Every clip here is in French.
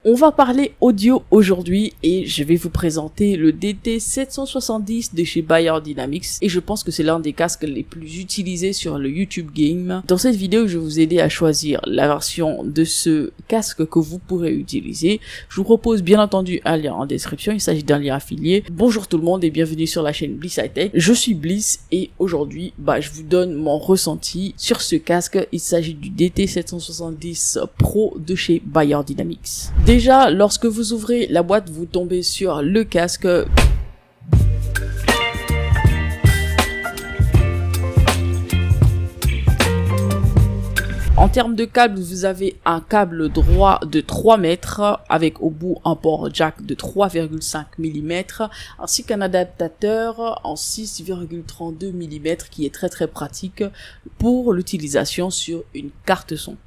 On va parler audio aujourd'hui et je vais vous présenter le DT770 de chez Beyerdynamics et je pense que c'est l'un des casques les plus utilisés sur le YouTube Game. Dans cette vidéo, je vais vous aider à choisir la version de ce casque que vous pourrez utiliser. Je vous propose bien entendu un lien en description, il s'agit d'un lien affilié. Bonjour tout le monde et bienvenue sur la chaîne Bliss High Tech. Je suis Bliss et aujourd'hui, je vous donne mon ressenti sur ce casque. Il s'agit du DT770 Pro de chez Beyerdynamics. Déjà, lorsque vous ouvrez la boîte, vous tombez sur le casque. En termes de câble, vous avez un câble droit de 3 mètres avec au bout un port jack de 3,5 mm ainsi qu'un adaptateur en 6,32 mm qui est très pratique pour l'utilisation sur une carte son.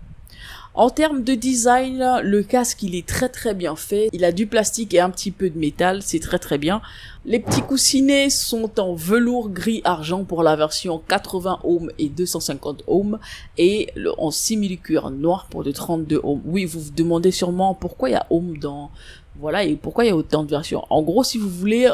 En termes de design, le casque il est très bien fait. Il a du plastique et un petit peu de métal, c'est très bien. Les petits coussinets sont en velours gris argent pour la version 80 ohms et 250 ohms et en simili-cuir noir pour de 32 ohms. Oui, vous vous demandez sûrement pourquoi il y a ohms dans... Voilà, et pourquoi il y a autant de versions. En gros, si vous voulez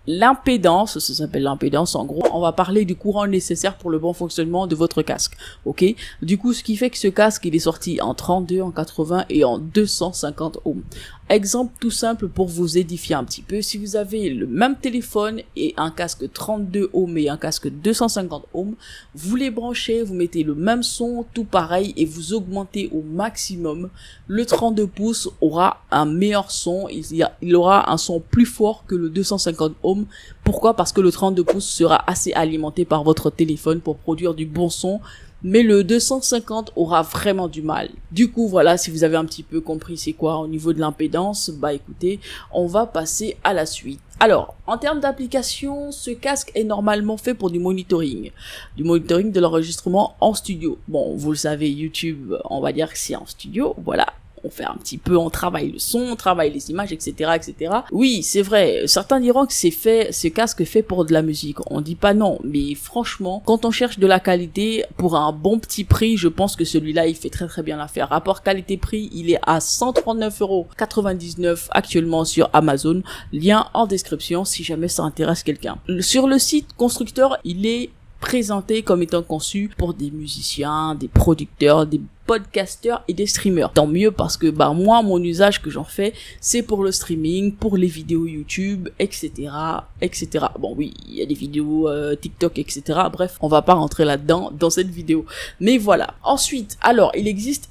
l'impédance, ça s'appelle l'impédance en gros, on va parler du courant nécessaire pour le bon fonctionnement de votre casque, ok? Du coup, ce qui fait que ce casque, il est sorti en 32, en 80 et en 250 ohms. Exemple tout simple pour vous édifier un petit peu, si vous avez le même téléphone et un casque 32 ohms et un casque 250 ohms, vous les branchez, vous mettez le même son, tout pareil, et vous augmentez au maximum. Le 32 pouces aura un meilleur son, il aura un son plus fort que le 250 ohms. Pourquoi? Parce que le 32 pouces sera assez alimenté par votre téléphone pour produire du bon son. Mais le 250 aura vraiment du mal. Du coup, voilà, si vous avez un petit peu compris c'est quoi au niveau de l'impédance, écoutez, on va passer à la suite. Alors, en termes d'application, ce casque est normalement fait pour du monitoring de l'enregistrement en studio. Bon, vous le savez, YouTube, on va dire que c'est en studio, voilà. On fait un petit peu, on travaille le son, on travaille les images, etc., etc. Oui, c'est vrai. Certains diront que ce casque est fait pour de la musique. On dit pas non. Mais franchement, quand on cherche de la qualité pour un bon petit prix, je pense que celui-là, il fait très bien l'affaire. Rapport qualité-prix, il est à 139,99 € actuellement sur Amazon. Lien en description si jamais ça intéresse quelqu'un. Sur le site constructeur, il est présenté comme étant conçu pour des musiciens, des producteurs, des podcasteurs et des streamers. Tant mieux parce que moi mon usage que j'en fais c'est pour le streaming, pour les vidéos YouTube, etc. Bon oui, il y a des vidéos TikTok, etc. Bref, on va pas rentrer là-dedans dans cette vidéo. Mais voilà. Ensuite, alors il existe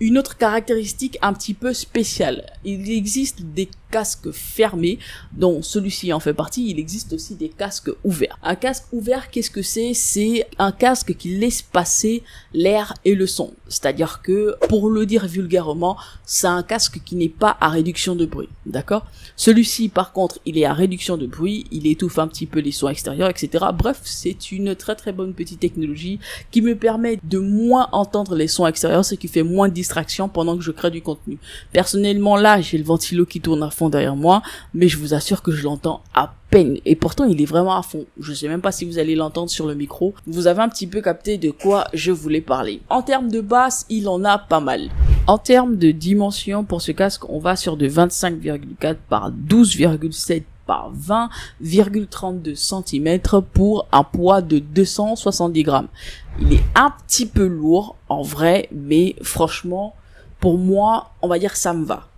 une autre caractéristique un petit peu spéciale. Il existe des casques fermés, dont celui-ci en fait partie. Il existe aussi des casques ouverts. Un casque ouvert, qu'est-ce que c'est? C'est un casque qui laisse passer l'air et le son. C'est-à-dire que, pour le dire vulgairement, c'est un casque qui n'est pas à réduction de bruit. D'accord? Celui-ci, par contre, il est à réduction de bruit. Il étouffe un petit peu les sons extérieurs, etc. Bref, c'est une très bonne petite technologie qui me permet de moins entendre les sons extérieurs, ce qui fait moins de distraction pendant que je crée du contenu. Personnellement, là, j'ai le ventilo qui tourne à fond derrière moi, mais je vous assure que je l'entends à peine. Et pourtant, il est vraiment à fond. Je sais même pas si vous allez l'entendre sur le micro. Vous avez un petit peu capté de quoi je voulais parler. En termes de basse, il en a pas mal. En termes de dimension, pour ce casque, on va sur de 25,4 par 12,7 par 20,32 cm pour un poids de 270 grammes. Il est un petit peu lourd en vrai, mais franchement, pour moi, on va dire ça me va.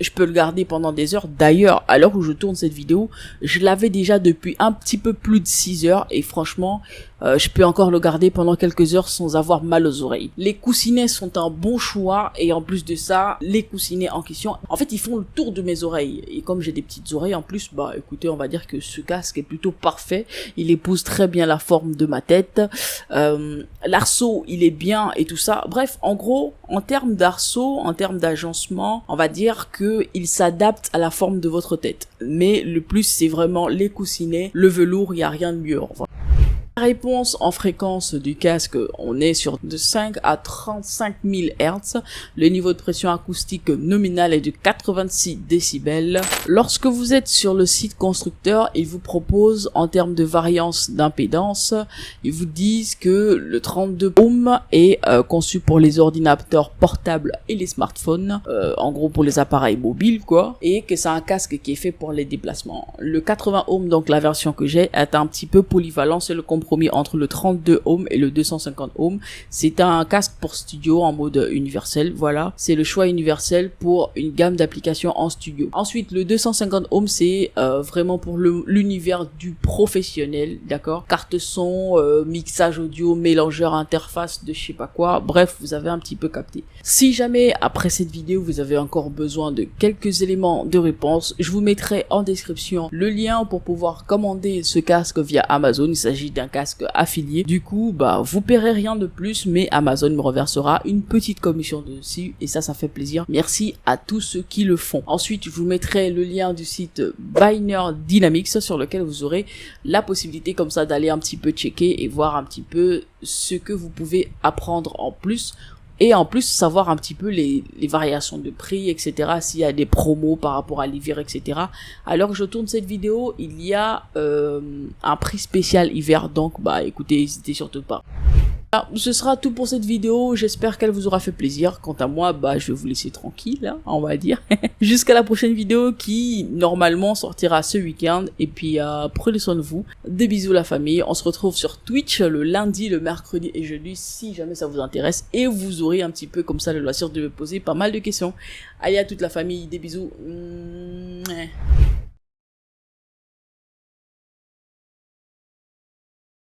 Je peux le garder pendant des heures. D'ailleurs, à l'heure où je tourne cette vidéo, je l'avais déjà depuis un petit peu plus de 6 heures et franchement, je peux encore le garder pendant quelques heures sans avoir mal aux oreilles. Les coussinets sont un bon choix et en plus de ça, les coussinets en question, en fait, ils font le tour de mes oreilles. Et comme j'ai des petites oreilles en plus, écoutez, on va dire que ce casque est plutôt parfait. Il épouse très bien la forme de ma tête. L'arceau, il est bien et tout ça. Bref, en gros, en termes d'arceau, en termes d'agencement, on va dire que il s'adapte à la forme de votre tête. Mais le plus, c'est vraiment les coussinets, le velours, il y a rien de mieux. La réponse en fréquence du casque, on est sur de 5 à 35 000 Hz. Le niveau de pression acoustique nominal est de 86 décibels. Lorsque vous êtes sur le site constructeur, ils vous proposent en termes de variance d'impédance, ils vous disent que le 32 ohms est conçu pour les ordinateurs portables et les smartphones, en gros pour les appareils mobiles quoi, et que c'est un casque qui est fait pour les déplacements. Le 80 ohms, donc la version que j'ai, est un petit peu polyvalent, c'est le compromis entre le 32 ohms et le 250 ohms. C'est un casque pour studio en mode universel, voilà. C'est le choix universel pour une gamme d'applications en studio. Ensuite, le 250 ohms, c'est vraiment pour l'univers du professionnel, d'accord. Carte son, mixage audio, mélangeur, interface de je sais pas quoi. Bref, vous avez un petit peu capté. Si jamais, après cette vidéo, vous avez encore besoin de quelques éléments de réponse, je vous mettrai en description le lien pour pouvoir commander ce casque via Amazon. Il s'agit d'un casque affilié. Du coup, bah, vous paierez rien de plus, mais Amazon me reversera une petite commission dessus, et ça fait plaisir. Merci à tous ceux qui le font. Ensuite, je vous mettrai le lien du site Biner Dynamics, sur lequel vous aurez la possibilité comme ça d'aller un petit peu checker et voir un petit peu ce que vous pouvez apprendre en plus. Et en plus, savoir un petit peu les variations de prix, etc. S'il y a des promos par rapport à l'hiver, etc. Alors que je tourne cette vidéo, il y a un prix spécial hiver. Donc, bah écoutez, n'hésitez surtout pas. Alors, ce sera tout pour cette vidéo, j'espère qu'elle vous aura fait plaisir. Quant à moi, bah je vais vous laisser tranquille, hein, on va dire. Jusqu'à la prochaine vidéo qui, normalement, sortira ce week-end. Et puis, prenez soin de vous. Des bisous la famille. On se retrouve sur Twitch le lundi, le mercredi et jeudi, si jamais ça vous intéresse. Et vous aurez un petit peu comme ça le loisir de me poser pas mal de questions. Allez à toute la famille, des bisous.